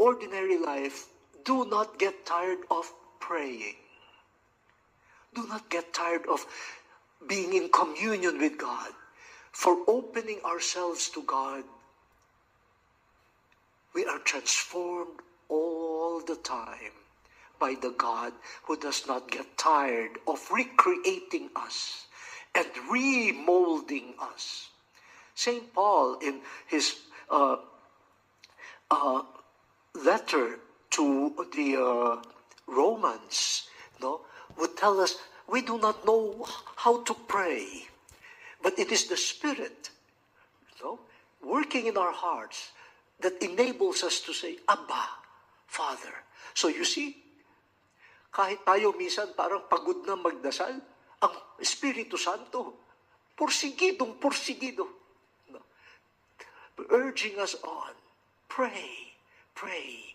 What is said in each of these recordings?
ordinary life, do not get tired of praying. Do not get tired of being in communion with God, for opening ourselves to God. We are transformed all the time by the God who does not get tired of recreating us and remolding us. St. Paul, in his letter to the Romans, would tell us, we do not know how to pray, but it is the Spirit, working in our hearts that enables us to say, Abba, Father. So you see, kahit tayo minsan parang pagod na magdasal, ang Espiritu Santo, porsigido, urging us on. Pray, pray.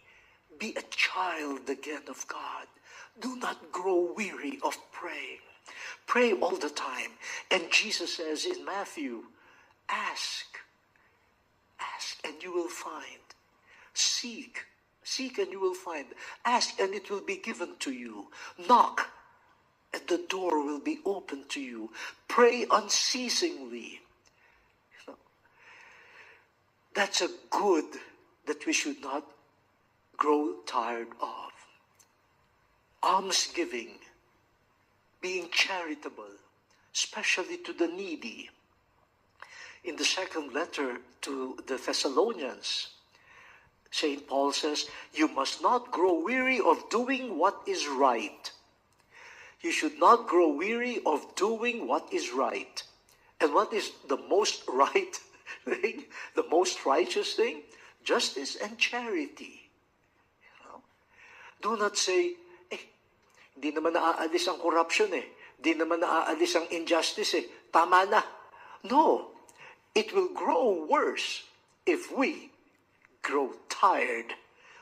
Be a child again of God. Do not grow weary of praying. Pray all the time. And Jesus says in Matthew, ask and you will find. Seek and you will find. Ask and it will be given to you. Knock and the door will be opened to you. Pray unceasingly. That's a good that we should not grow tired of. Almsgiving, being charitable, especially to the needy. In the second letter to the Thessalonians, St. Paul says, you must not grow weary of doing what is right. You should not grow weary of doing what is right. And what is the most right thing? The most righteous thing? Justice and charity. Do not say, di naman naaalis ang corruption di naman naaalis ang injustice tama na. No. It will grow worse if we grow tired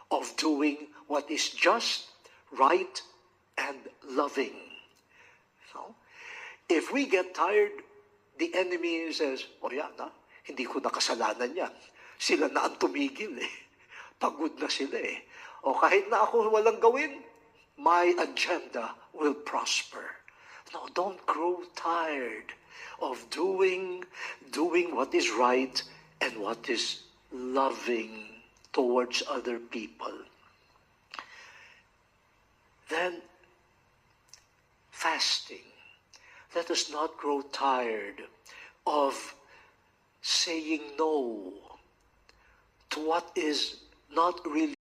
of doing what is just, right, and loving. If we get tired, the enemy says, hindi ko nakasalanan yan. Sila na ang tumigil Pagod na sila O kahit na ako walang gawin, my agenda will prosper. No, don't grow tired of doing what is right and what is loving towards other people. Then, fasting. Let us not grow tired of saying no to what is not really